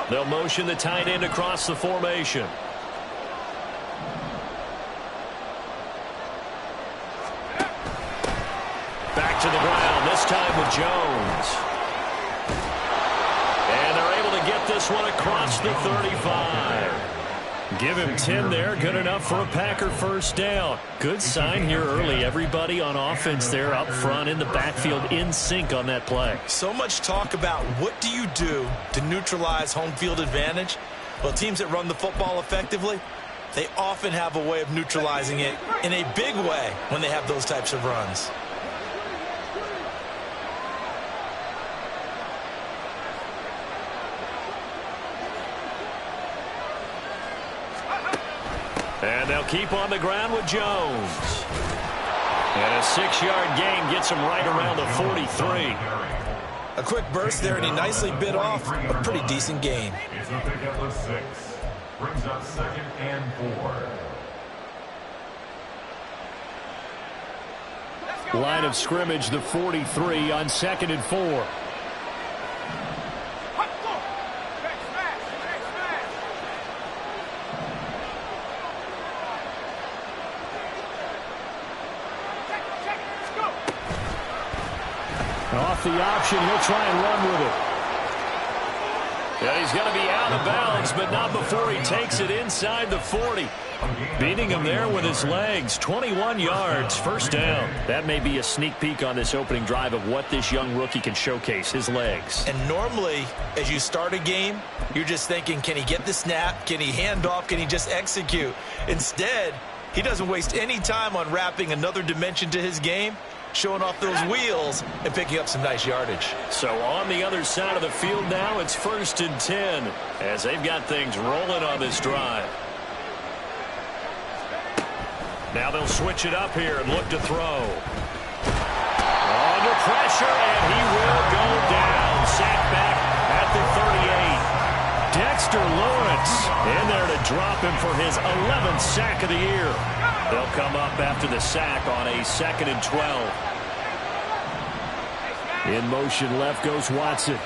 They'll motion the tight end across the formation. Back to the ground, this time with Jones. And they're able to get this one across the 35. Give him 10 there. Good enough for a Packer first down. Good sign here early. Everybody on offense there up front in the backfield in sync on that play. So much talk about what do you do to neutralize home field advantage? Well, teams that run the football effectively, they often have a way of neutralizing it in a big way when they have those types of runs. And they'll keep on the ground with Jones. And a 6-yard gain gets him right around the 43. A quick burst there, and he nicely bit off a pretty decent gain. He's a pickup of 6. Brings up 2nd and 4. Line of scrimmage, the 43 on 2nd and 4. Off the option, he'll try and run with it. Yeah, he's going to be out of bounds, but not before he takes it inside the 40. Beating him there with his legs. 21 yards, first down. That may be a sneak peek on this opening drive of what this young rookie can showcase, his legs. And normally, as you start a game, you're just thinking, can he get the snap? Can he hand off? Can he just execute? Instead, he doesn't waste any time on wrapping another dimension to his game, showing off those wheels and picking up some nice yardage. So on the other side of the field now, it's 1st and 10 as they've got things rolling on this drive. Now they'll switch it up here and look to throw. Under pressure, and he will go down. Sacked back at the 38. Dexter Lawrence in there to drop him for his 11th sack of the year. They'll come up after the sack on a 2nd and 12. In motion left goes Watson.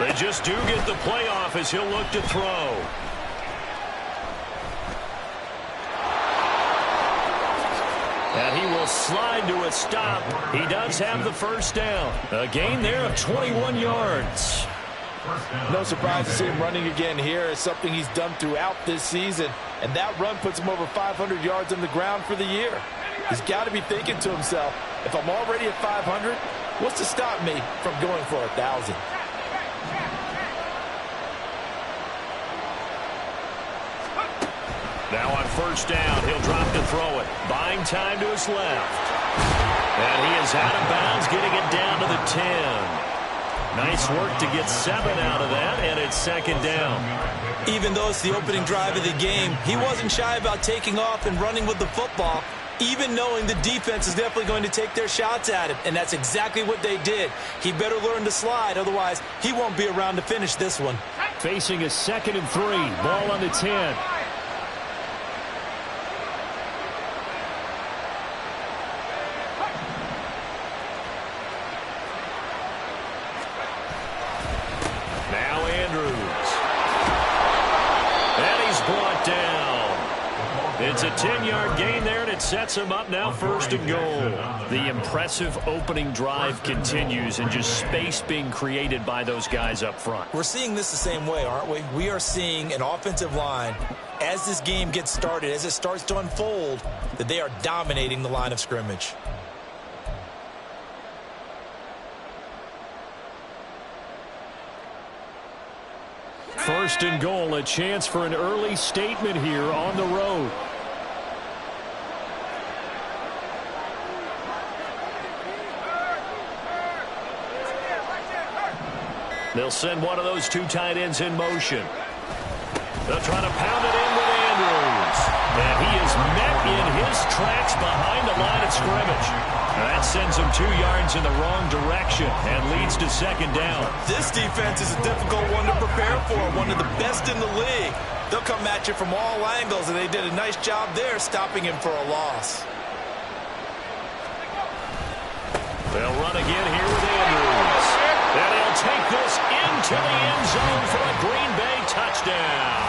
They just do get the playoff as he'll look to throw. And he will slide to a stop. He does have the first down. A gain there of 21 yards. No surprise to see him running again here. It's something he's done throughout this season. And that run puts him over 500 yards on the ground for the year. He's got to be thinking to himself, if I'm already at 500, what's to stop me from going for 1,000? Now on first down, he'll drop to throw it. Buying time to his left. And he is out of bounds, getting it down to the 10. Nice work to get 7 out of that, and it's 2nd down. Even though it's the opening drive of the game, he wasn't shy about taking off and running with the football, even knowing the defense is definitely going to take their shots at him, and that's exactly what they did. He better learn to slide, otherwise he won't be around to finish this one. Facing a 2nd and 3, ball on the 10. It's a 10-yard gain there, and it sets him up now 1st and goal. The impressive opening drive continues, and just space being created by those guys up front. We're seeing this the same way, aren't we? We are seeing an offensive line, as this game gets started, as it starts to unfold, that they are dominating the line of scrimmage. First and goal, a chance for an early statement here on the road. They'll send one of those two tight ends in motion. They'll try to pound it in with Andrews. And he is met in his tracks behind the line of scrimmage. That sends him 2 yards in the wrong direction and leads to 2nd down. This defense is a difficult one to prepare for, one of the best in the league. They'll come at you from all angles, and they did a nice job there stopping him for a loss. They'll run again here with Andrews. And he'll take this into the end zone for a Green Bay touchdown.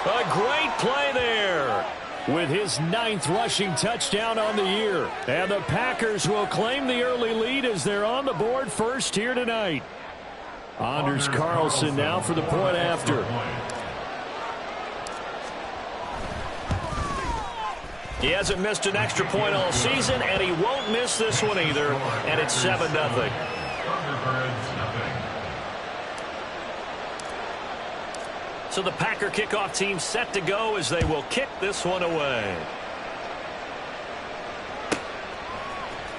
A great play there with his 9th rushing touchdown on the year. And the Packers will claim the early lead as they're on the board first here tonight. Anders Carlson now for the point after. He hasn't missed an extra point all season, and he won't miss this one either. And it's 7-0. So the Packer kickoff team set to go as they will kick this one away.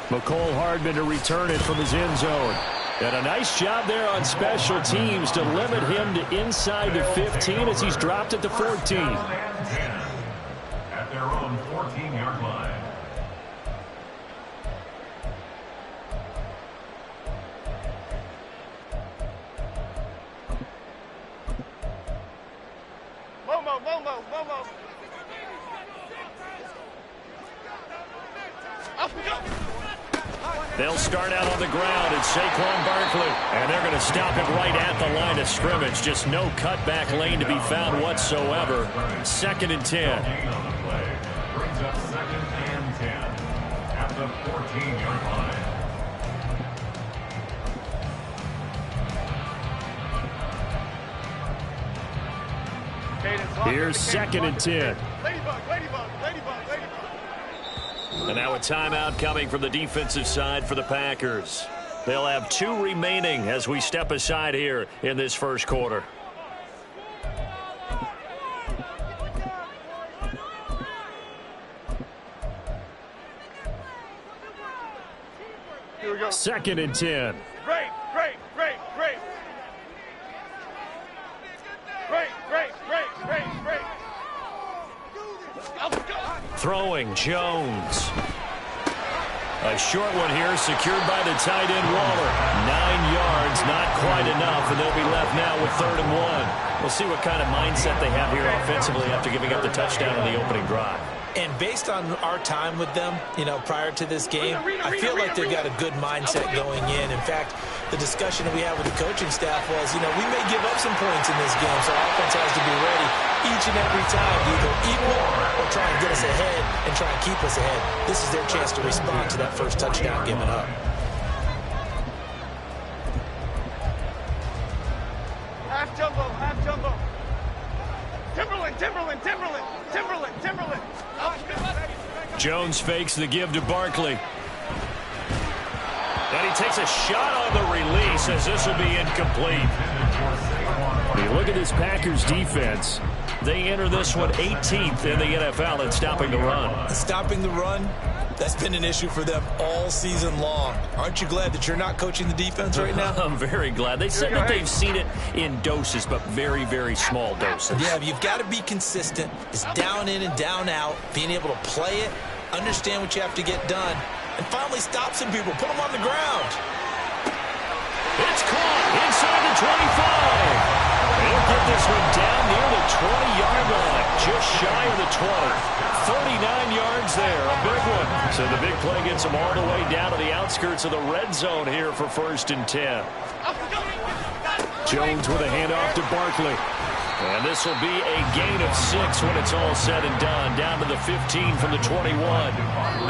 McCole Hardman to return it from his end zone. And a nice job there on special teams to limit him to inside the 15 as he's dropped at the 14. At their own 14-yard line. Momo. They'll start out on the ground at Saquon Barkley. And they're going to stop it right at the line of scrimmage. Just no cutback lane to be found whatsoever. 2nd and 10. Brings up 2nd and 10 at the 14-yard line. Here's 2nd and 10. Ladybug. And now a timeout coming from the defensive side for the Packers. They'll have 2 remaining as we step aside here in this first quarter. Here we go. 2nd and 10. Great. Throwing Jones. A short one here secured by the tight end Waller. 9 yards, not quite enough, and they'll be left now with 3rd and 1. We'll see what kind of mindset they have here offensively after giving up the touchdown in the opening drive. And based on our time with them, prior to this game, I feel like they've got a good mindset going in. In fact, the discussion that we had with the coaching staff was, we may give up some points in this game, so our offense has to be ready each and every time to either equal or try and get us ahead and try and keep us ahead. This is their chance to respond to that first touchdown given up. Half jumbo. Timberland. Jones fakes the give to Barkley. And he takes a shot on the release as this will be incomplete. You look at this Packers defense. They enter this one 18th in the NFL at stopping the run. Stopping the run, that's been an issue for them all season long. Aren't you glad that you're not coaching the defense right now? I'm very glad. They said that they've seen it in doses, but very, very small doses. Yeah, you've got to be consistent. It's down in and down out, being able to play it, understand what you have to get done, and finally stop some people, put them on the ground. It's caught inside the 25. They'll get this one down near the 20-yard line, just shy of the 20. 39 yards there, a big one. So the big play gets them all the way down to the outskirts of the red zone here for 1st and 10. Jones with a handoff to Barkley. And this will be a gain of 6 when it's all said and done. Down to the 15 from the 21.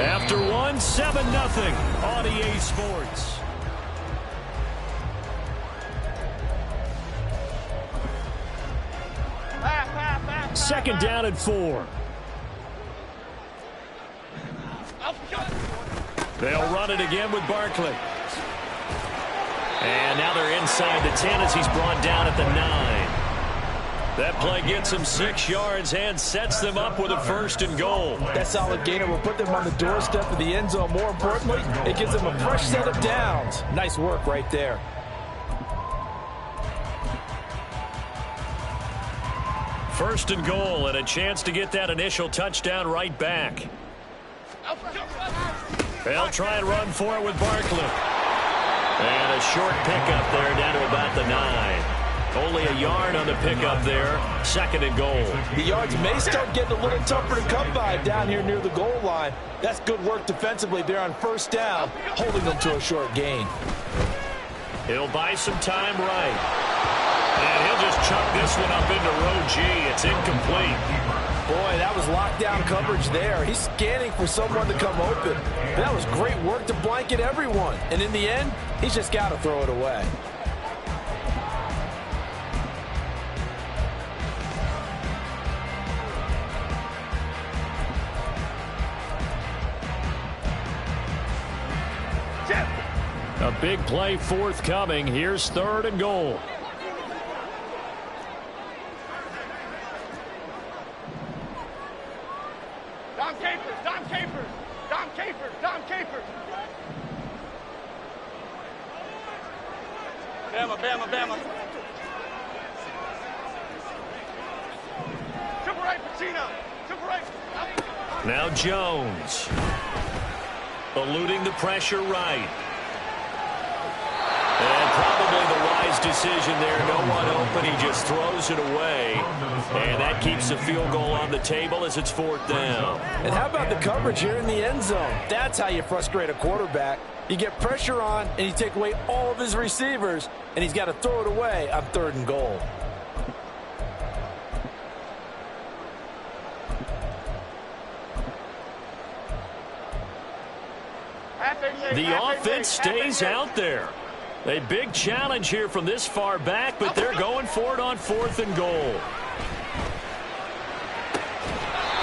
After 1, 7-0 on EA Sports. Second down and 4. They'll run it again with Barkley. And now they're inside the 10 as he's brought down at the 9. That play gets him 6 yards and sets them up with a 1st and goal. That solid gainer will put them on the doorstep of the end zone. More importantly, it gives them a fresh set of downs. Nice work right there. First and goal and a chance to get that initial touchdown right back. They'll try and run for it with Barkley. And a short pickup there down to about the 9. Only a yard on the pickup there. 2nd and goal. The yards may start getting a little tougher to come by down here near the goal line. That's good work defensively there on 1st down, holding them to a short gain. He'll buy some time right. And he'll just chuck this one up into row G. It's incomplete. Boy, that was lockdown coverage there. He's scanning for someone to come open. That was great work to blanket everyone. And in the end, he's just got to throw it away. A big play forthcoming. Here's 3rd and goal. Dom Capers, Dom Capers, Dom Capers, Dom Capers. Bama, Bama, Bama. Triple right, Pacino. Triple right. Now Jones. Eluding the pressure right. And probably the wise decision there. No one open. He just throws it away. And that keeps the field goal on the table as it's 4th down. And how about the coverage here in the end zone? That's how you frustrate a quarterback. You get pressure on, and you take away all of his receivers, and he's got to throw it away on 3rd and goal. The offense stays out there. A big challenge here from this far back, but they're going for it on 4th and goal.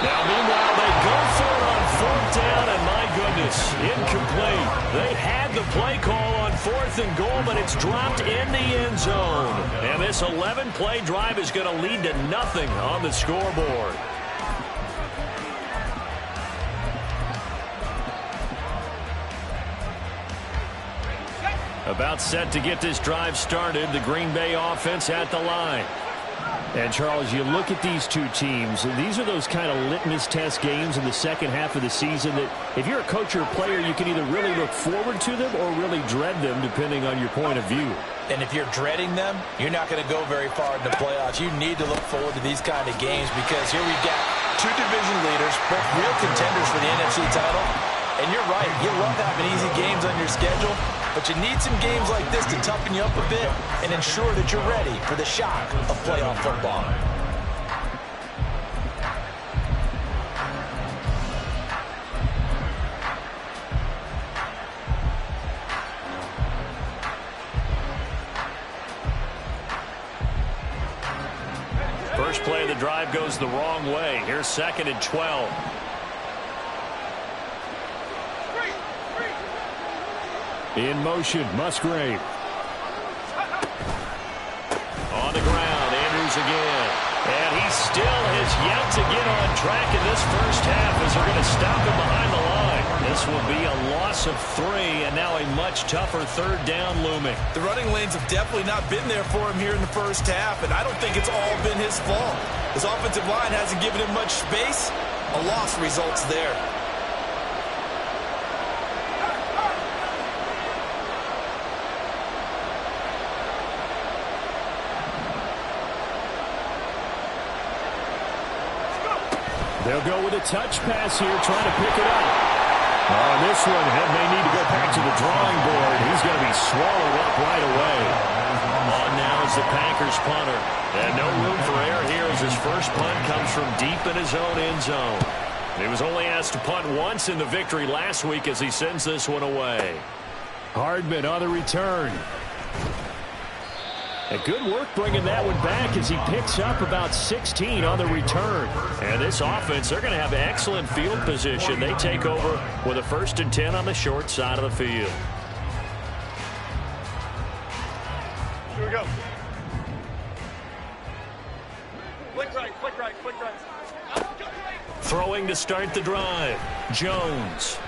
Now, meanwhile, they go for it on 4th down, and my goodness, incomplete. They had the play call on 4th and goal, but it's dropped in the end zone. And this 11-play drive is going to lead to nothing on the scoreboard. About set to get this drive started. The Green Bay offense at the line. And, Charles, you look at these two teams, and these are those kind of litmus test games in the second half of the season that if you're a coach or a player, you can either really look forward to them or really dread them, depending on your point of view. And if you're dreading them, you're not going to go very far in the playoffs. You need to look forward to these kind of games because here we've got 2 division leaders, both real contenders for the NFC title. And you're right, you love having easy games on your schedule, but you need some games like this to toughen you up a bit and ensure that you're ready for the shock of playoff football. First play of the drive goes the wrong way. Here's 2nd and 12. In motion, Musgrave. On the ground, Andrews again. And he still has yet to get on track in this first half as they're going to stop him behind the line. This will be a loss of 3, and now a much tougher 3rd down looming. The running lanes have definitely not been there for him here in the first half, and I don't think it's all been his fault. His offensive line hasn't given him much space. A loss results there. They'll go with a touch pass here, trying to pick it up. On this one, he may need to go back to the drawing board. He's going to be swallowed up right away. On now is the Packers punter. And no room for error here as his first punt comes from deep in his own end zone. He was only asked to punt once in the victory last week as he sends this one away. Hardman on the return. And good work bringing that one back as he picks up about 16 on the return. And this offense, they're going to have excellent field position. They take over with a 1st and 10 on the short side of the field. Here we go. Flick right, flick right, flick right. Throwing to start the drive. Jones.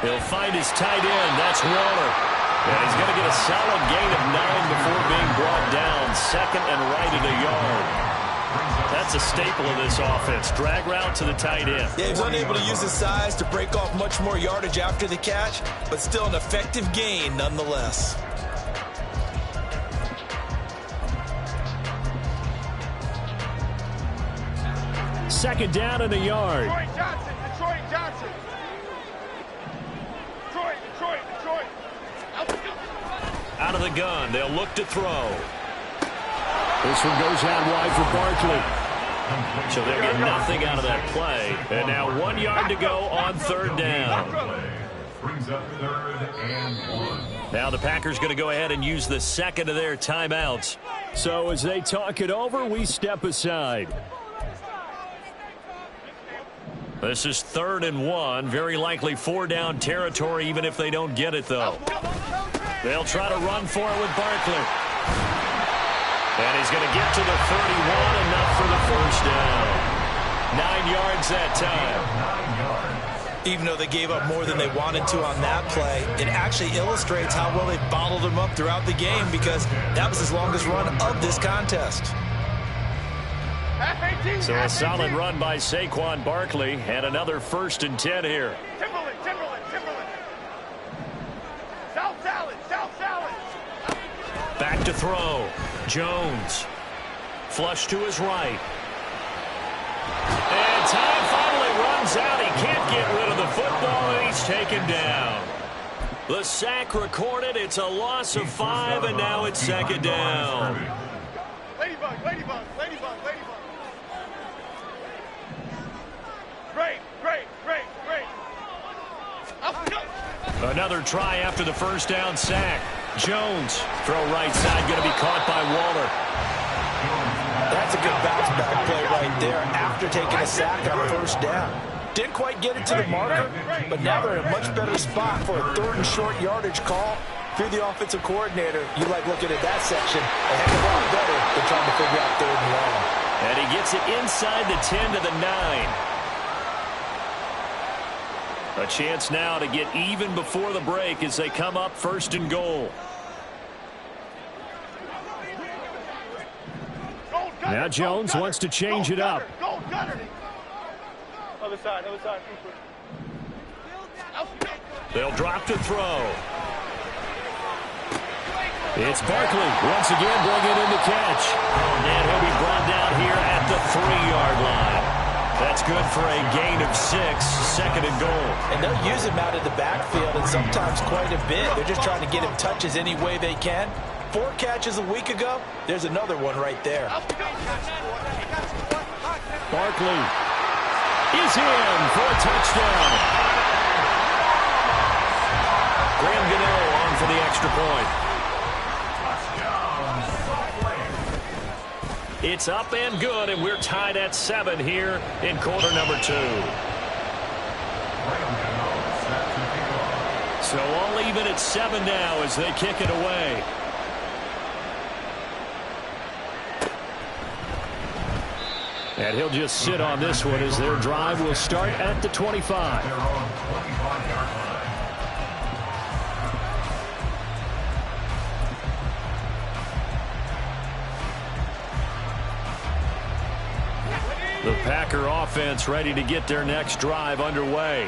He'll find his tight end. That's Waller. And he's going to get a solid gain of 9 before being brought down. 2nd and right at a yard. That's a staple of this offense. Drag route to the tight end. Yeah, he was unable to use his size to break off much more yardage after the catch, but still an effective gain nonetheless. second down and a yard. Detroit Johnson, Detroit Johnson. Detroit. Out of the gun, they'll look to throw. This one goes out wide for Barkley. So they'll get nothing out of that play. And now 1 yard to go on third down. Brings up 3rd and 1. Now the Packers going to go ahead and use the second of their timeouts. So as they talk it over, we step aside. This is 3rd and 1. Very likely 4-down territory, even if they don't get it, though. They'll try to run for it with Barkley. And he's going to get to the 31, enough for the first down. 9 yards that time. 9 yards. Even though they gave up more than they wanted to on that play, it actually illustrates how well they bottled them up throughout the game, because that was his longest run of this contest. So a solid run by Saquon Barkley, and another 1st and 10 here. Timberland. South salad. Back to throw. Jones. Flush to his right. And time finally runs out. He can't get rid of the football, and he's taken down. The sack recorded. It's a loss of 5, and now it's 2nd down. Ladybug. Great. Another try after the first down sack. Jones, throw right side, going to be caught by Waller. That's a good bounce back play right there after taking a sack on 1st down. Didn't quite get it to the marker, but now they're in a much better spot for a 3rd and short yardage call. If you're the offensive coordinator, you like looking at that section a heck of a lot better than trying to figure out 3rd and long. And he gets it inside the 10 to the 9. A chance now to get even before the break as they come up 1st and goal. Now Jones wants to change it up. Other side. They'll drop to throw. It's Barkley once again bringing in the catch. And he'll be brought down here at the 3-yard line. That's good for a gain of 6, 2nd and goal. And they'll use him out of the backfield, and sometimes quite a bit. They're just trying to get him touches any way they can. 4 catches a week ago. There's another one right there. Barkley is in for a touchdown. Graham Gano on for the extra point. It's up and good, and we're tied at 7 here in quarter number 2. So all even at 7 now as they kick it away. And he'll just sit on this one as their drive will start at the 25. They're on 25-yard line. The Packer offense ready to get their next drive underway.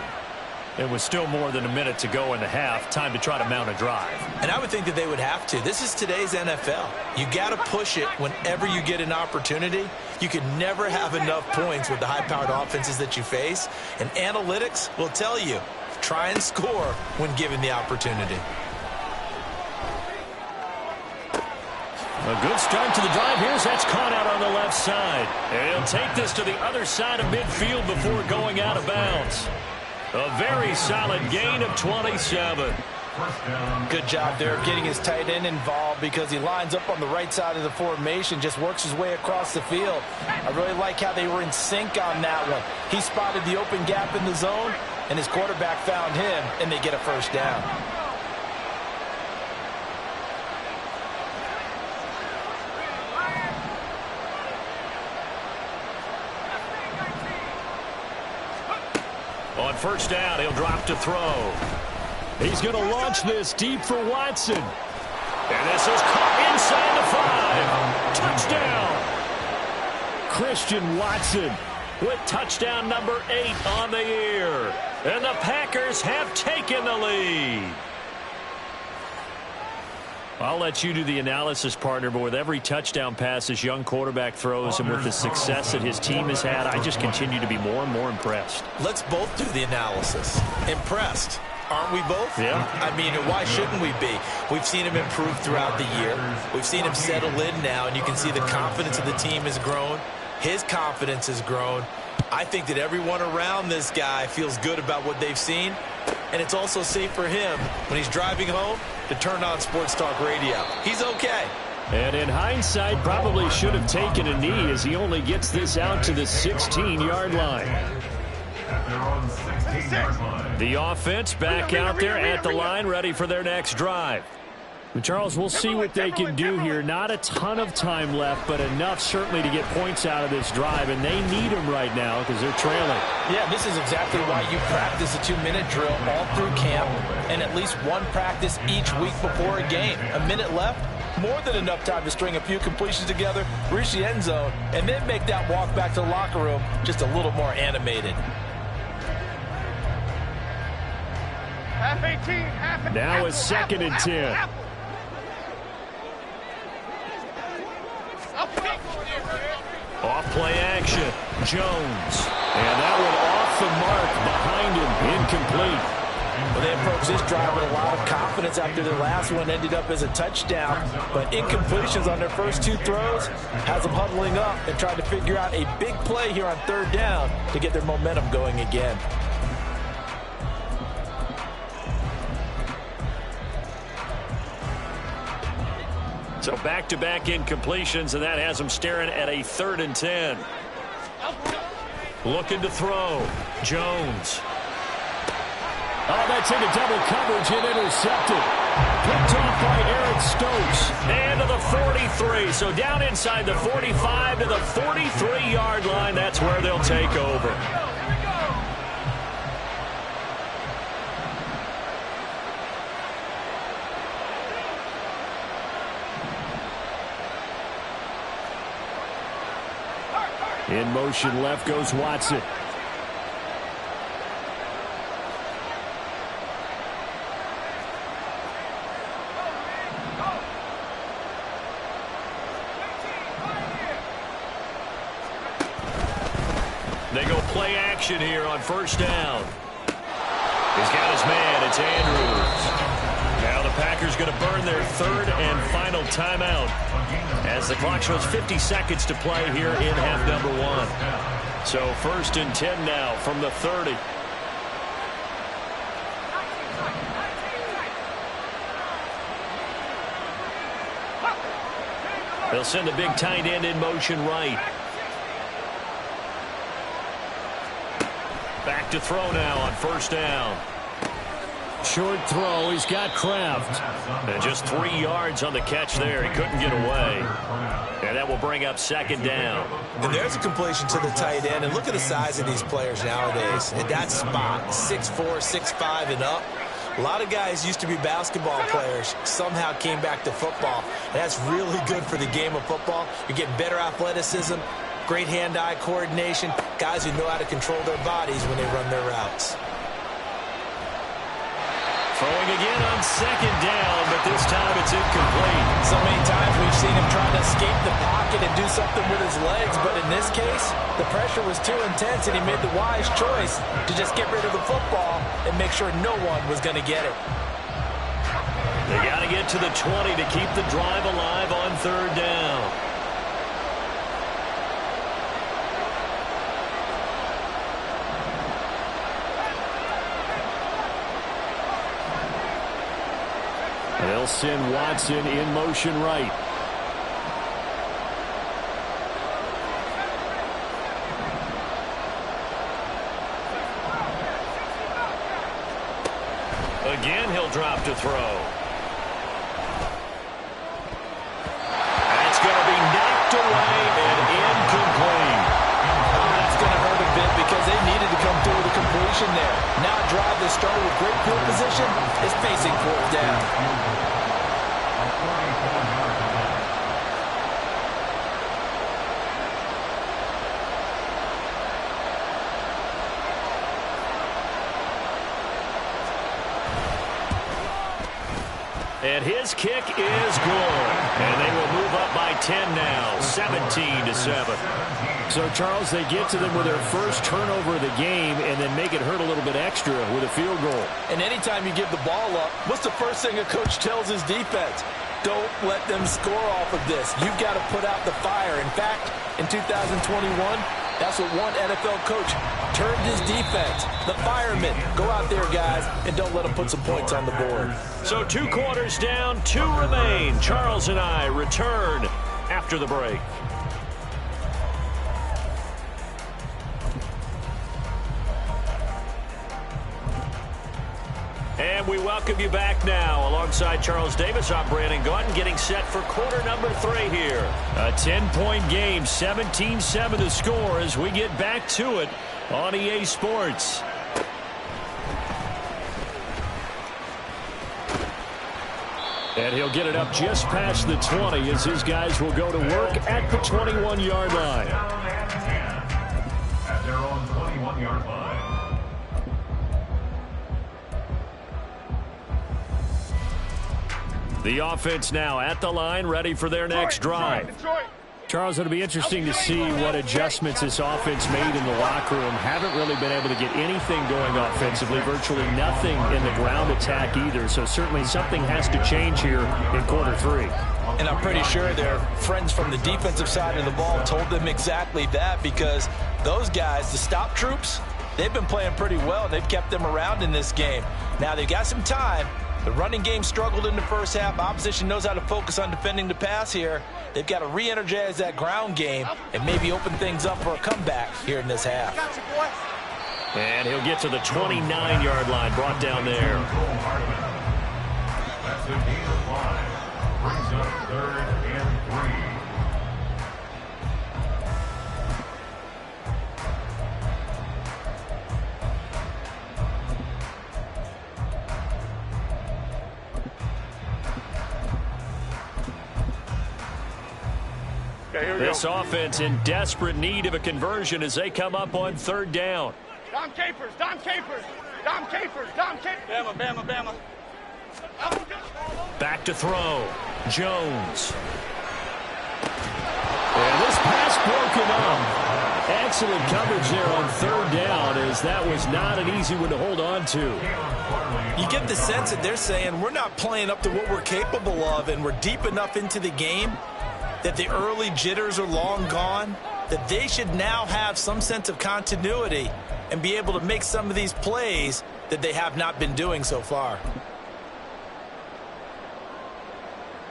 And with still more than a minute to go in the half, time to try to mount a drive. And I would think that they would have to. This is today's NFL. You got to push it whenever you get an opportunity. You can never have enough points with the high-powered offenses that you face. And analytics will tell you, try and score when given the opportunity. A good start to the drive. Here's that's caught out on the left side. And he'll take this to the other side of midfield before going out of bounds. A very solid gain of 27. Good job there of getting his tight end involved because he lines up on the right side of the formation, just works his way across the field. I really like how they were in sync on that one. He spotted the open gap in the zone, and his quarterback found him, and they get a first down. On first down, he'll drop to throw. He's going to launch this deep for Watson. And this is caught inside the 5. Touchdown. Christian Watson With touchdown number 8 on the year. And the Packers have taken the lead. I'll let you do the analysis, partner, but with every touchdown pass this young quarterback throws and with the success that his team has had, I just continue to be more and more impressed. Let's both do the analysis. Impressed. Aren't we both? Yeah. I mean, why shouldn't we be? We've seen him improve throughout the year. We've seen him settle in now, and you can see the confidence of the team has grown. His confidence has grown. I think that everyone around this guy feels good about what they've seen, and it's also safe for him when he's driving home to turn on Sports Talk Radio. He's okay. And in hindsight, probably should have taken a knee as he only gets this out to the 16-yard line. At their own 16-yard line. The offense back out there at the line, ready for their next drive. But Charles, we'll see what they can do here. Not a ton of time left, but enough certainly to get points out of this drive, and they need them right now because they're trailing. Yeah, this is exactly why you practice a 2-minute drill all through camp and at least one practice each week before a game. A minute left, more than enough time to string a few completions together, reach the end zone, and then make that walk back to the locker room just a little more animated. Half 18, half. Now it's 2nd and 10. Off play action. Jones. And that one off the mark behind him. Incomplete. Well, they approached this drive with a lot of confidence after their last one ended up as a touchdown. But incompletions on their first 2 throws has them huddling up and trying to figure out a big play here on 3rd down to get their momentum going again. So back-to-back incompletions, and that has them staring at a 3rd and 10. Looking to throw. Jones. Oh, that's into double coverage and intercepted. Picked off by Eric Stokes. And to the 43. So down inside the 45 to the 43-yard line. That's where they'll take over. In motion left goes Watson. They go play action here on 1st down. He's got his man. It's Andrews. Now the Packers going to burn their 3rd and final timeout as the clock shows 50 seconds to play here in half number 1. So 1st and 10 now from the 30. They'll send the big tight end in motion right. Back to throw now on 1st down. Short throw. He's got Kraft. And just 3 yards on the catch there. He couldn't get away. And that will bring up 2nd down. And there's a completion to the tight end. And look at the size of these players nowadays. At that spot, 6'4", 6'5", and up. A lot of guys used to be basketball players, somehow came back to football. And that's really good for the game of football. You're getting better athleticism, great hand-eye coordination, guys who know how to control their bodies when they run their routes. Throwing again on 2nd down, but this time it's incomplete. So many times we've seen him trying to escape the pocket and do something with his legs, but in this case, the pressure was too intense and he made the wise choice to just get rid of the football and make sure no one was going to get it. They got to get to the 20 to keep the drive alive on 3rd down. They'll send Watson in motion right. Again, he'll drop to throw. That's going to be knocked away and incomplete. That's going to hurt a bit because they needed to come through with a completion there. Now a drive that started with great field position is facing 4th down. And his kick is good. And they will move up by 10 now, 17-7. So, Charles, they get to them with their first turnover of the game and then make it hurt a little bit extra with a field goal. And anytime you give the ball up, what's the first thing a coach tells his defense? Don't let them score off of this. You've got to put out the fire. In fact, in 2021, that's what one NFL coach termed his defense. The firemen. Go out there, guys, and don't let them put some points on the board. So 2 quarters down, 2 remain. Charles and I return after the break. And we welcome you back now. Alongside Charles Davis, I'm Brandon Gaudin, getting set for quarter number 3 here. A 10-point game, 17-7 the score as we get back to it on EA Sports. And he'll get it up just past the 20 as his guys will go to work at the 21-yard line. At their own 21-yard line. The offense now at the line, ready for their next drive. Charles, it'll be interesting to see what adjustments this offense made in the locker room. Haven't really been able to get anything going offensively, virtually nothing in the ground attack either. So certainly something has to change here in quarter 3. And I'm pretty sure their friends from the defensive side of the ball told them exactly that, because those guys, the stop troops, they've been playing pretty well. They've kept them around in this game. Now they've got some time. The running game struggled in the first half. Opposition knows how to focus on defending the pass here. They've got to re-energize that ground game and maybe open things up for a comeback here in this half. And he'll get to the 29-yard line, brought down there. That's a gain of 5. Brings up 3rd and 3. This offense in desperate need of a conversion as they come up on 3rd down. Dom Capers, Dom Capers, Dom Capers, Dom Capers. Bama, Bama, Bama. Back to throw. Jones. And this pass broken up. Excellent coverage there on 3rd down, as that was not an easy one to hold on to. You get the sense that they're saying we're not playing up to what we're capable of, and we're deep enough into the game that the early jitters are long gone, that they should now have some sense of continuity and be able to make some of these plays that they have not been doing so far.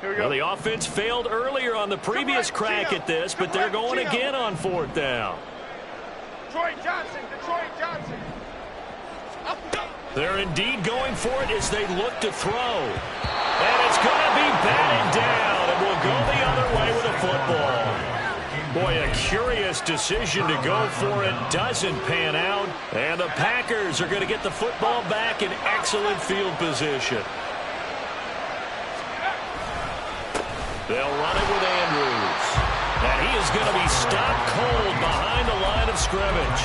Well, the offense failed earlier on the previous crack at this, but they're going again on 4th down. Detroit Johnson, Detroit Johnson. They're indeed going for it as they look to throw. And it's going to be batted down, and will go the other way with a football. Boy, a curious decision to go for it. Doesn't pan out. And the Packers are going to get the football back in excellent field position. They'll run it with Andrews. And he is going to be stopped cold behind the line of scrimmage.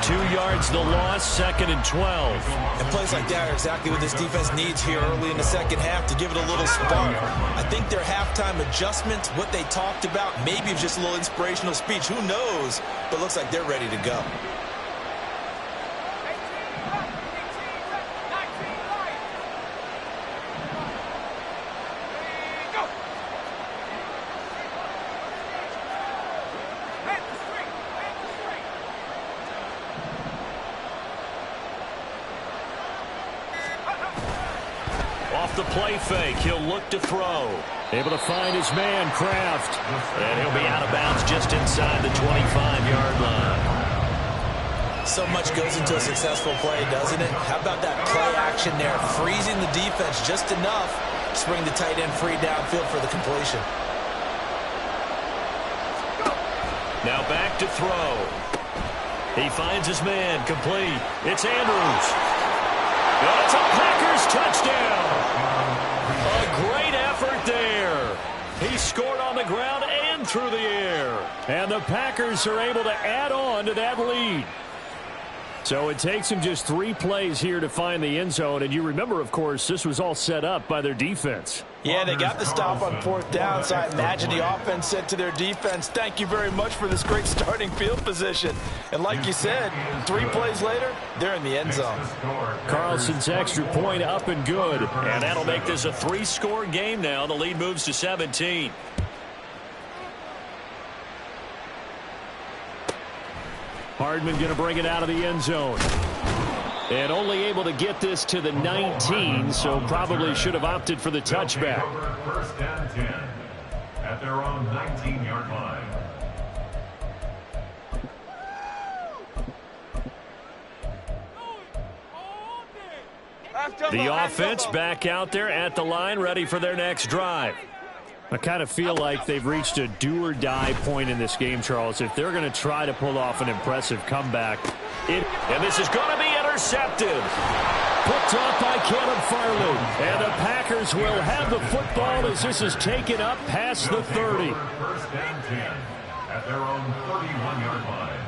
2 yards the loss, 2nd and 12. And plays like that are exactly what this defense needs here early in the second half to give it a little spark. I think their halftime adjustments, what they talked about, maybe it's just a little inspirational speech. Who knows? But it looks like they're ready to go. The play fake. He'll look to throw. Able to find his man, Kraft. And he'll be out of bounds just inside the 25-yard line. So much goes into a successful play, doesn't it? How about that play action there? Freezing the defense just enough to bring the tight end free downfield for the completion. Now back to throw. He finds his man, complete. It's Andrews. And it's a Packers touchdown. A great effort there. He scored on the ground and through the air. And the Packers are able to add on to that lead. So it takes him just 3 plays here to find the end zone. And you remember, of course, this was all set up by their defense. Yeah, they got the stop on 4th down, so I imagine the offense said to their defense, thank you very much for this great starting field position. And like you said, 3 plays later, they're in the end zone. Carlson's extra point up and good. And that'll make this a 3-score game now. The lead moves to 17. Hardman going to bring it out of the end zone. And only able to get this to the 19, so probably should have opted for the touchback. First and 10 at their own 19-yard line. The offense back out there at the line, ready for their next drive. I kind of feel like they've reached a do-or-die point in this game, Charles. If they're going to try to pull off an impressive comeback. And this is going to be intercepted. Picked off by Caleb Farley. And the Packers will have the football as this is taken up past the 30. First and 10 at their own 31-yard line.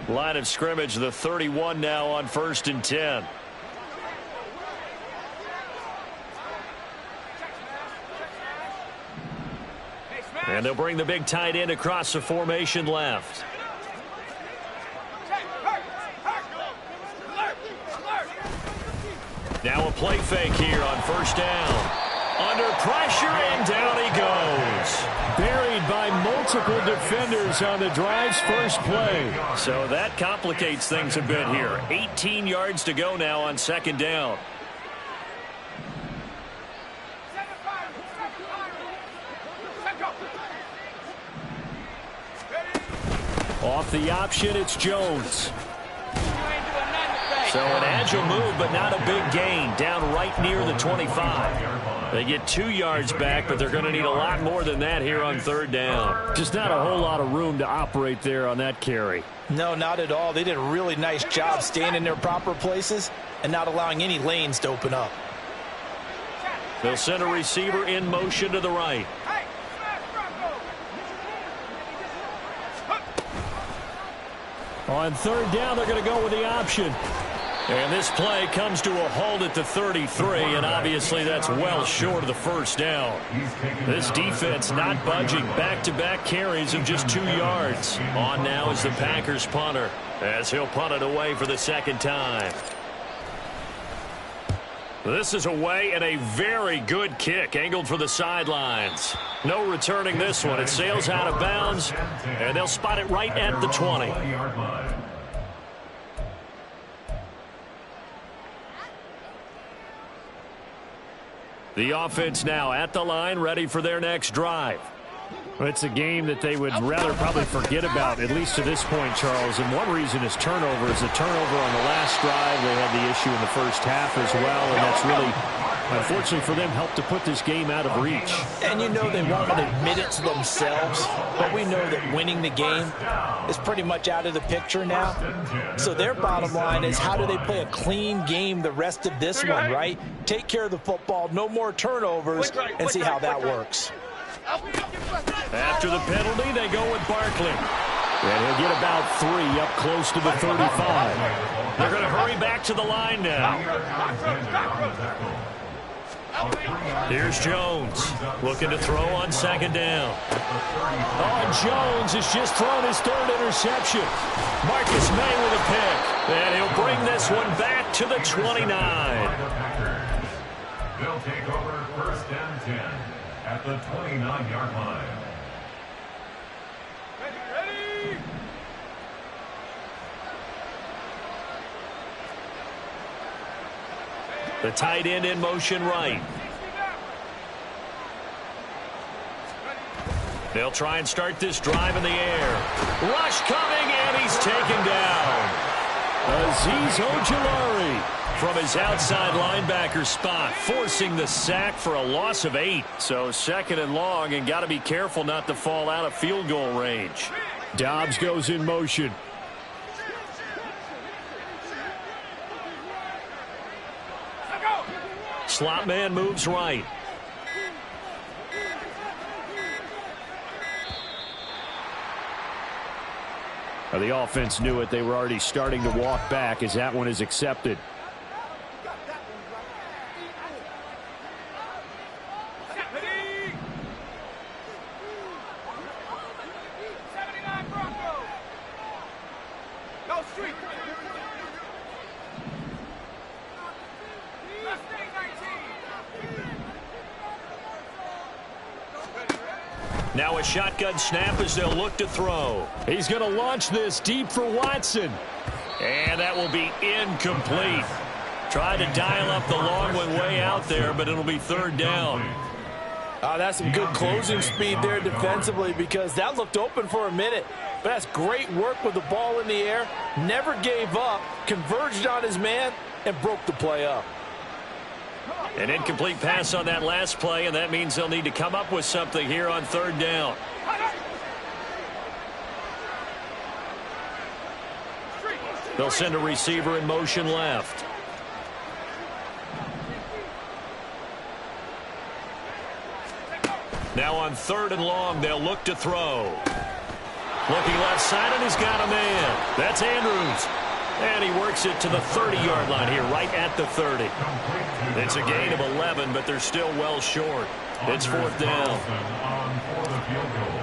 Line of scrimmage, the 31 now on 1st and 10. And they'll bring the big tight end across the formation left. Now a play fake here on 1st down. Under pressure, and down he goes. Buried by multiple defenders on the drive's first play. So that complicates things a bit here. 18 yards to go now on 2nd down. Off the option, it's Jones. So an agile move, but not a big gain. Down right near the 25. They get 2 yards back, but they're going to need a lot more than that here on 3rd down. Just not a whole lot of room to operate there on that carry. No, not at all. They did a really nice job staying in their proper places and not allowing any lanes to open up. They'll send a receiver in motion to the right. On 3rd down, they're going to go with the option. And this play comes to a halt at the 33, and obviously that's well short of the 1st down. This defense not budging. Back-to-back carries of just 2 yards. On now is the Packers punter, as he'll punt it away for the 2nd time. This is away, and a very good kick angled for the sidelines. No returning this one. It sails out of bounds, and they'll spot it right at the 20. The offense now at the line, ready for their next drive. Well, it's a game that they would rather probably forget about, at least to this point, Charles. And one reason is turnovers. A turnover on the last drive. They had the issue in the first half as well, and that's really, unfortunately for them, helped to put this game out of reach. And you know they won't admit it to themselves, but we know that winning the game is pretty much out of the picture now. So their bottom line is, how do they play a clean game the rest of this one, right? Take care of the football, no more turnovers, and see how that works. After the penalty, they go with Barkley. And he'll get about 3 up close to the 35. They're going to hurry back to the line now. Here's Jones, looking to throw on 2nd down. Oh, Jones has just thrown his 3rd interception. Marcus May with a pick. And he'll bring this one back to the 29. They'll take over 1st and 10 at the 29-yard line. Ready. The tight end in motion right. They'll try and start this drive in the air. Rush coming, and he's taken down. Azeez Ojulari from his outside linebacker spot, forcing the sack for a loss of 8. So 2nd and long, and got to be careful not to fall out of field goal range. Dobbs goes in motion. Slot man moves right. The offense knew it. They were already starting to walk back as that one is accepted. Now a shotgun snap as they'll look to throw. He's going to launch this deep for Watson. And that will be incomplete. Tried to dial up the long one way out there, but it'll be third down. That's some good closing speed there defensively, because that looked open for a minute. But that's great work with the ball in the air. Never gave up, converged on his man, and broke the play up. An incomplete pass on that last play, and that means they'll need to come up with something here on third down. They'll send a receiver in motion left. Now on third and long, they'll look to throw. Looking left side, and he's got a man. That's Andrews. And he works it to the 30-yard line here, right at the 30. It's a gain of 11, but they're still well short. It's fourth down. On for the field goal.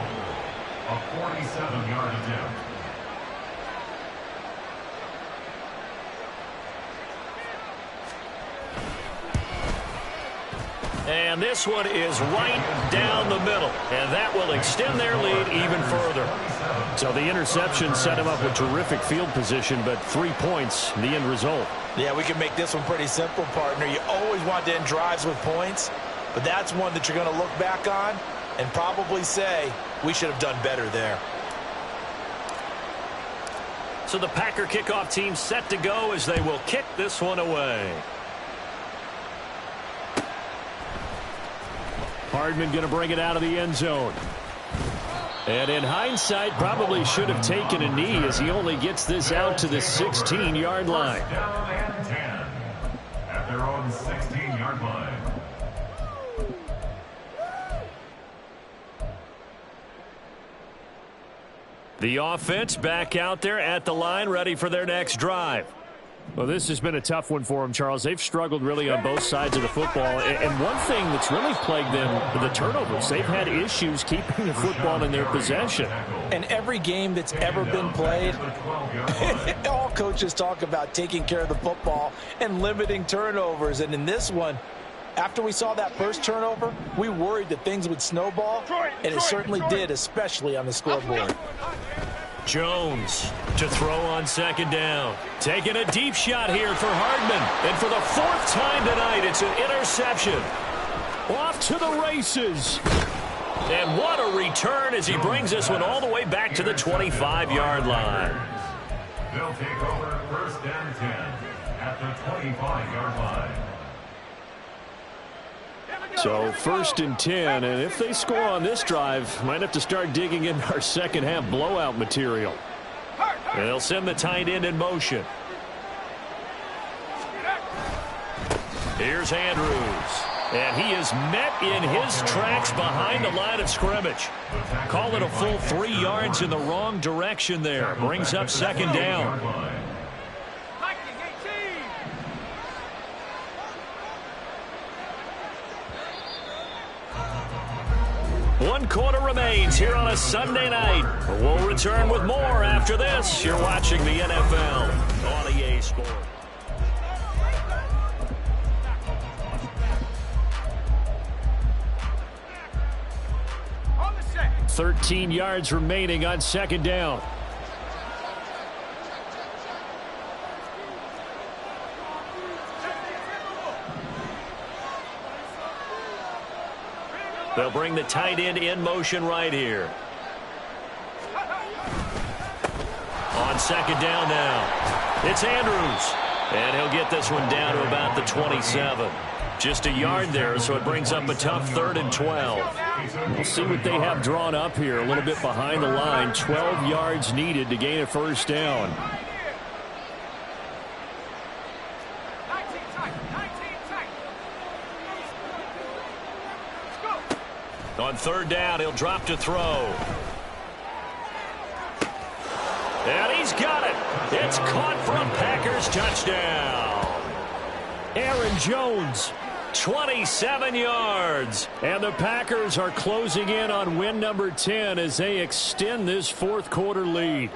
A 47-yard attempt. And this one is right down the middle. And that will extend their lead even further. So the interception set him up with terrific field position, but 3 points, the end result. Yeah, we can make this one pretty simple, partner. You always want to end drives with points, but that's one that you're going to look back on and probably say, we should have done better there. So the Packer kickoff team set to go as they will kick this one away. Hardman going to bring it out of the end zone. And in hindsight, probably should have taken a knee as he only gets this out to the 16-yard line. Down and 10 at their own 16-yard line. The offense back out there at the line, ready for their next drive. Well, this has been a tough one for them, Charles. They've struggled really on both sides of the football. And one thing that's really plagued them, the turnovers. They've had issues keeping the football in their possession. And every game that's ever been played, all coaches talk about taking care of the football and limiting turnovers. And in this one, after we saw that first turnover, we worried that things would snowball, and it certainly did, especially on the scoreboard. Jones to throw on second down. Taking a deep shot here for Hardman. And for the fourth time tonight, it's an interception. Off to the races. And what a return as he brings this one all the way back to the 25-yard line. They'll take over first and 10 at the 25-yard line. So first and 10, and if they score on this drive, might have to start digging in our second half blowout material. And they'll send the tight end in motion. Here's Andrews. And he is met in his tracks behind the line of scrimmage. Call it a full 3 yards in the wrong direction there. Brings up second down. One quarter remains here on a Sunday night. We'll return with more after this. You're watching the NFL on EA Sports. 13 yards remaining on second down. They'll bring the tight end in motion right here. On second down now. It's Andrews. And he'll get this one down to about the 27. Just a yard there, so it brings up a tough 3rd and 12. We'll see what they have drawn up here. A little bit behind the line. 12 yards needed to gain a first down. On third down, he'll drop to throw. And he's got it. It's caught for a Packers touchdown. Aaron Jones, 27 yards. And the Packers are closing in on win number 10 as they extend this fourth quarter lead.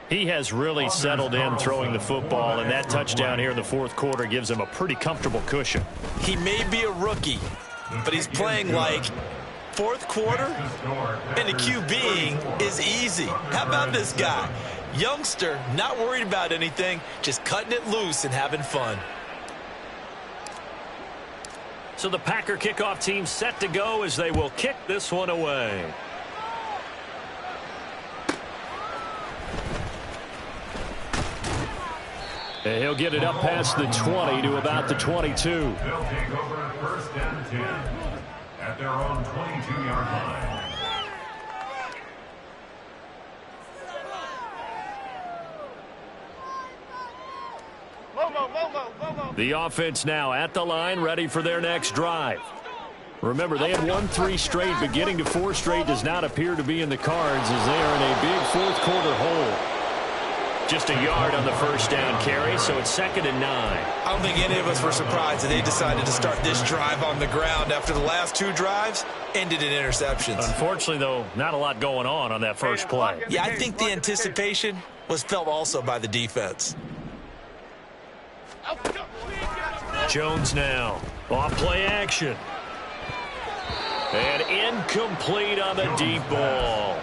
He has really settled in throwing the football, and that touchdown here in the fourth quarter gives him a pretty comfortable cushion. He may be a rookie, but he's playing like fourth quarter, and the QBing is easy. How about this guy? Youngster, not worried about anything, just cutting it loose and having fun. So the Packer kickoff team set to go as they will kick this one away. And he'll get it up past the 20 to about the 22. They'll take over at 1st and 10 at their own 22-yard line. The offense now at the line, ready for their next drive. Remember, they had won 3 straight, but getting to 4 straight does not appear to be in the cards as they are in a big fourth quarter hole. Just a yard on the first down carry, so it's 2nd and 9. I don't think any of us were surprised that they decided to start this drive on the ground after the last 2 drives ended in interceptions. Unfortunately, though, not a lot going on that first play. Yeah, I think the anticipation was felt also by the defense. Jones now, off play action. And incomplete on the deep ball.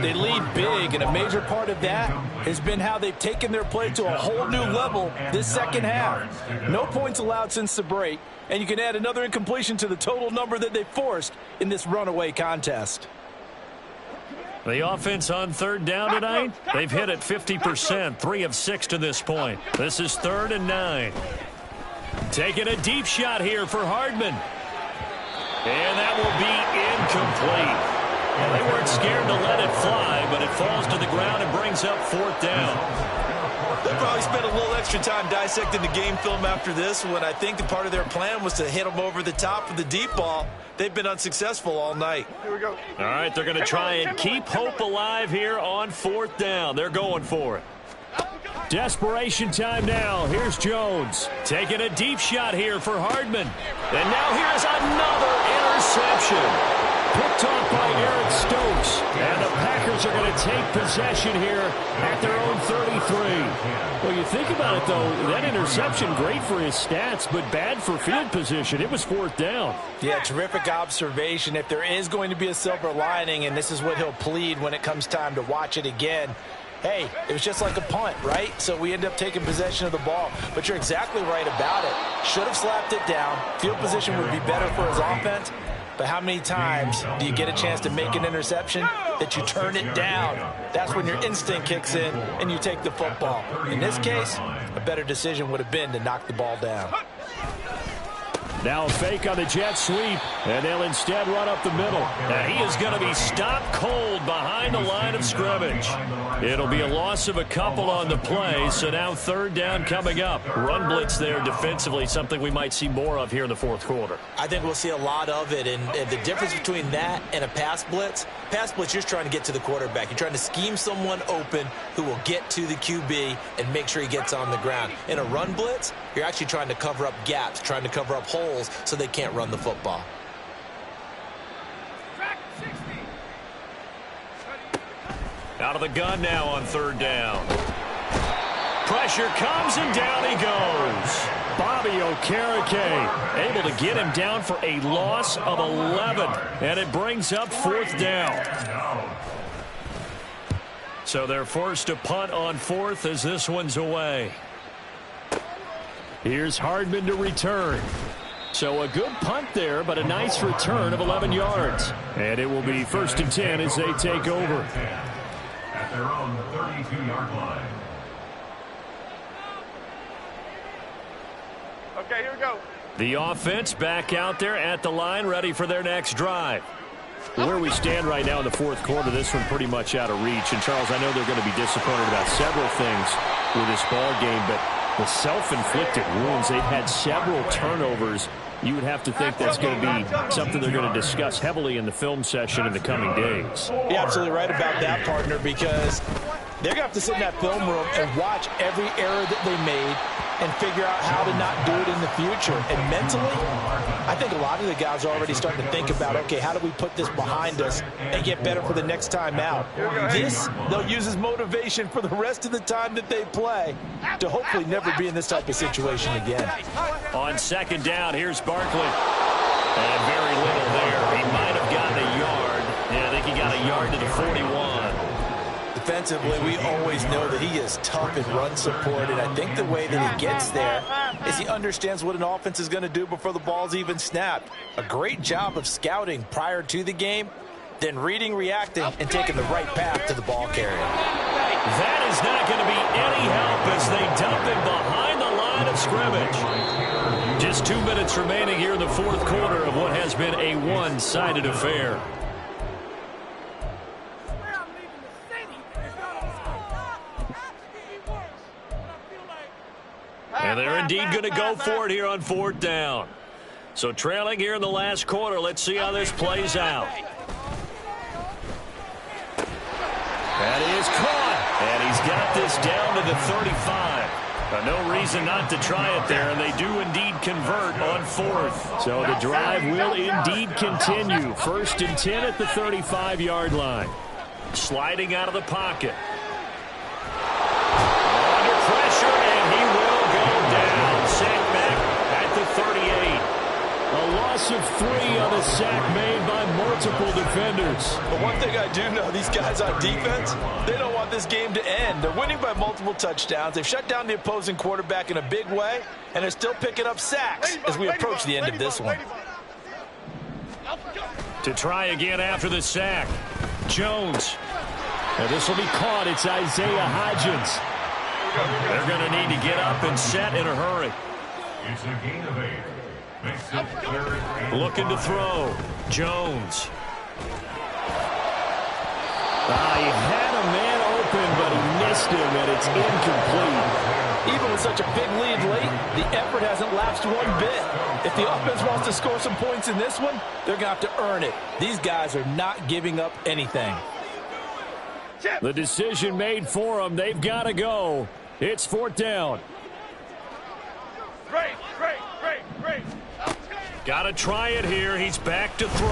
They lead big, and a major part of that has been how they've taken their play to a whole new level this second half. No points allowed since the break, and you can add another incompletion to the total number that they forced in this runaway contest. The offense on 3rd down tonight, they've hit it 50%, 3 of 6 to this point. This is 3rd and 9. Taking a deep shot here for Hardman. And that will be incomplete. Well, they weren't scared to let it fly, but it falls to the ground and brings up 4th down. They'll probably spend a little extra time dissecting the game film after this when I think the part of their plan was to hit them over the top of the deep ball. They've been unsuccessful all night. Here we go. All right, they're going to try and keep hope alive here on 4th down. They're going for it. Desperation time now. Here's Jones taking a deep shot here for Hardman. And now here's another interception. Picked off by Eric Stokes. And the Packers are going to take possession here at their own 33. Well, you think about it, though, that interception, great for his stats, but bad for field position. It was 4th down. Yeah, terrific observation. If there is going to be a silver lining, and this is what he'll plead when it comes time to watch it again, hey, it was just like a punt, right? So we end up taking possession of the ball. But you're exactly right about it. Should have slapped it down. Field position would be better for his offense. But how many times do you get a chance to make an interception that you turn it down? That's when your instinct kicks in and you take the football. In this case, a better decision would have been to knock the ball down. Now a fake on the jet sweep, and they'll instead run up the middle. Now he is going to be stopped cold behind the line of scrimmage. It'll be a loss of a couple on the play, so now 3rd down coming up. Run blitz there defensively, something we might see more of here in the fourth quarter. I think we'll see a lot of it, and the difference between that and a pass blitz, you're just trying to get to the quarterback. You're trying to scheme someone open who will get to the QB and make sure he gets on the ground. In a run blitz, you're actually trying to cover up gaps, trying to cover up holes so they can't run the football. Out of the gun now on 3rd down. Pressure comes and down he goes. Bobby Okereke able to get him down for a loss of 11. And it brings up 4th down. So they're forced to punt on 4th as this one's away. Here's Hardman to return. So a good punt there, but a nice return of 11 yards. And it will be 1st and 10 as they take over. At their own 32-yard line. Okay, here we go. The offense back out there at the line, ready for their next drive. Where we stand right now in the fourth quarter, this one pretty much out of reach. And, Charles, I know they're going to be disappointed about several things with this ball game, but The self-inflicted wounds. They've had several turnovers. You would have to think that's going to be something they're going to discuss heavily in the film session in the coming days. You're absolutely right about that, partner, because they're going to have to sit in that film room and watch every error that they made and figure out how to not do it in the future. And mentally, I think a lot of the guys are already starting to think about, okay, how do we put this behind us and get better for the next time out? This, they'll use as motivation for the rest of the time that they play to hopefully never be in this type of situation again. On second down, here's Barkley. And very little there. He might have gotten a yard. Yeah, I think he got a yard to the 41. Defensively, we always know that he is tough in run support, and I think the way that he gets there is he understands what an offense is going to do before the ball's even snapped. A great job of scouting prior to the game, then reading, reacting, and taking the right path to the ball carrier. That is not going to be any help as they dump him behind the line of scrimmage. Just 2 minutes remaining here in the fourth quarter of what has been a one-sided affair. And they're indeed going to go for it here on fourth down. So trailing here in the last quarter. Let's see how this plays out. That is caught. And he's got this down to the 35. No reason not to try it there, and they do indeed convert on fourth. So the drive will indeed continue. 1st and 10 at the 35-yard line. Sliding out of the pocket. Under pressure, and he will go down. Sack back at the 38. A loss of 3 on a sack made by multiple defenders. But one thing I do know, these guys on defense, they don't want this game to end. They're winning by multiple touchdowns. They've shut down the opposing quarterback in a big way, and they're still picking up sacks as we approach the end of this one. To try again after the sack. Jones. Now this will be caught. It's Isaiah Hodgins. They're going to need to get up and set in a hurry. It's a gain of 8. Looking to throw. Jones. He had a man open, but he missed him, and it's incomplete. Even with such a big lead late, the effort hasn't lapsed one bit. If the offense wants to score some points in this one, they're going to have to earn it. These guys are not giving up anything. The decision made for them. They've got to go. It's fourth down. Great. Got to try it here. He's back to throw.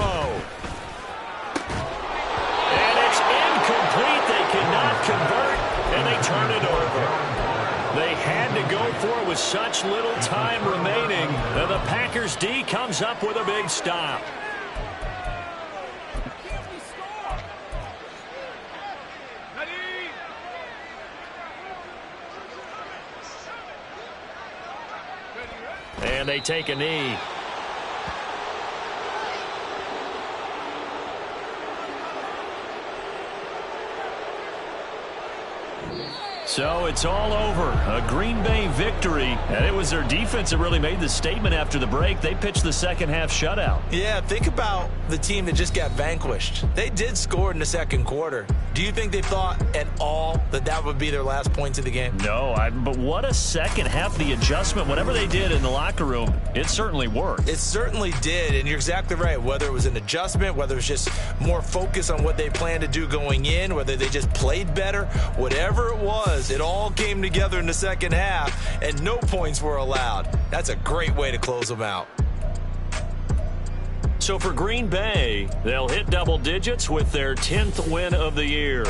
And it's incomplete. They cannot convert, and they turn it over. They had to go for it with such little time remaining. And the Packers D comes up with a big stop. And they take a knee. So it's all over. A Green Bay victory. And it was their defense that really made the statement after the break. They pitched the second half shutout. Yeah, think about the team that just got vanquished. They did score in the second quarter. Do you think they thought at all that that would be their last points of the game? No, but what a second half. The adjustment, whatever they did in the locker room, it certainly worked. It certainly did, and you're exactly right. Whether it was an adjustment, whether it was just more focus on what they planned to do going in, whether they just played better, whatever it was, it all came together in the second half, and no points were allowed. That's a great way to close them out. So for Green Bay, they'll hit double digits with their 10th win of the year.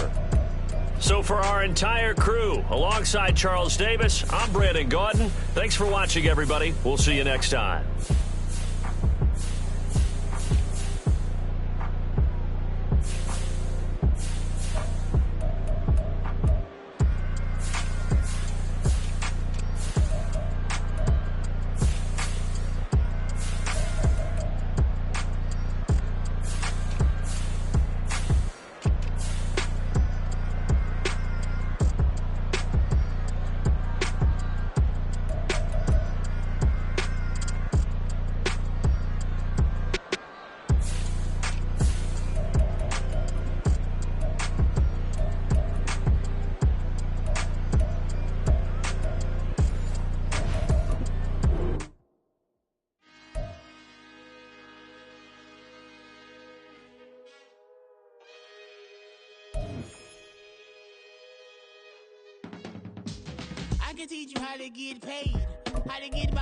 So for our entire crew, alongside Charles Davis, I'm Brandon Gaudin. Thanks for watching, everybody. We'll see you next time. can teach you how to get paid, how to get by,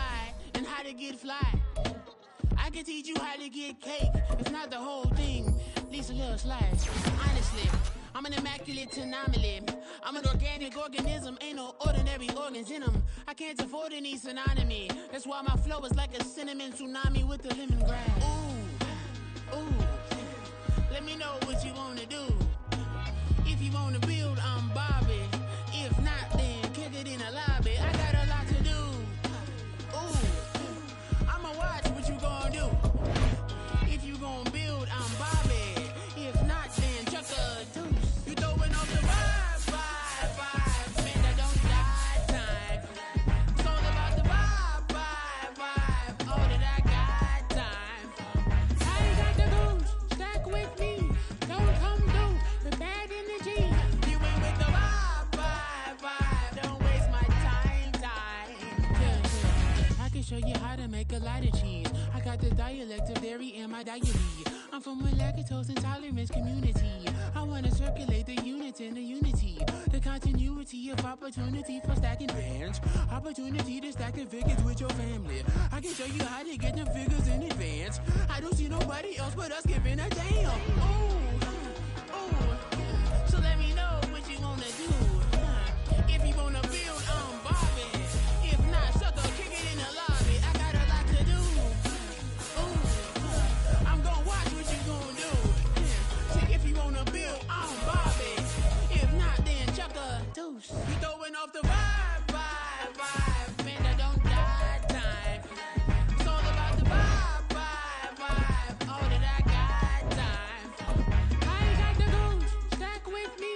and how to get fly. I can teach you how to get cake, if not the whole thing, at least a little slice. Honestly, I'm an immaculate anomaly. I'm an organic organism, ain't no ordinary organs in them. I can't afford any synonymy. That's why my flow is like a cinnamon tsunami with the lemongrass. Ooh, ooh, let me know what you wanna do. If you wanna build, I'm Bobby. If not, then kick it in the lobby. I got a lot to do. Ooh, I'ma watch what you gonna do. If you gonna build, I'm Bobby. If not, then chuck a deuce. You throwing off the vibe, man, that don't die time. It's all about the vibe, all that I got time. I ain't got the goose, stack with me. Don't come through the bad energy. You ain't with the vibe, don't waste my time. Yeah. I can show you how to make a lot of cheese. I got the dialect of dairy in my diary. I'm from a lactose intolerance community. I wanna circulate the units in the unity. The continuity of opportunity for stacking bands. Opportunity to stack the figures with your family. I can show you how to get them figures in advance. I don't see nobody else but us giving a damn. Ooh. So let me know what you wanna do. If you wanna build, I'm Bobby. If not, sucker, kick it in the lobby. I got a lot to do. Ooh, I'm gonna watch what you gonna do. See, if you wanna build, I'm Bobby. If not, then chuck a deuce. You throwing off the vibe, man, that don't die time. It's all about the vibe, all that I got time. I ain't got the goose, stack with me.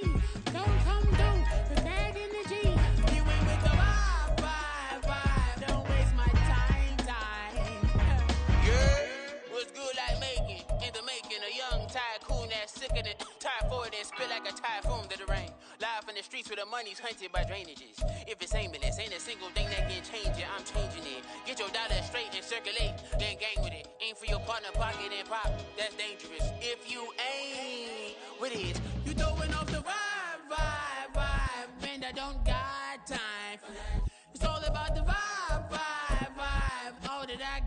Don't come through the bad energy. You ain't with the vibe, don't waste my time. Yeah, what's good like making? In the making, a young tycoon that's sicker than typhoid and spit like a typhoon to the rain. Live in the streets where the money's hunted by drainages. If it's aimless, ain't a single thing that can change it. I'm changing it. Get your dollar straight and circulate, then gang with it. Aim for your partner, pocket and pop. That's dangerous. If you ain't with it, you throwing off the vibe, man, that don't got time. It's all about the vibe, all that I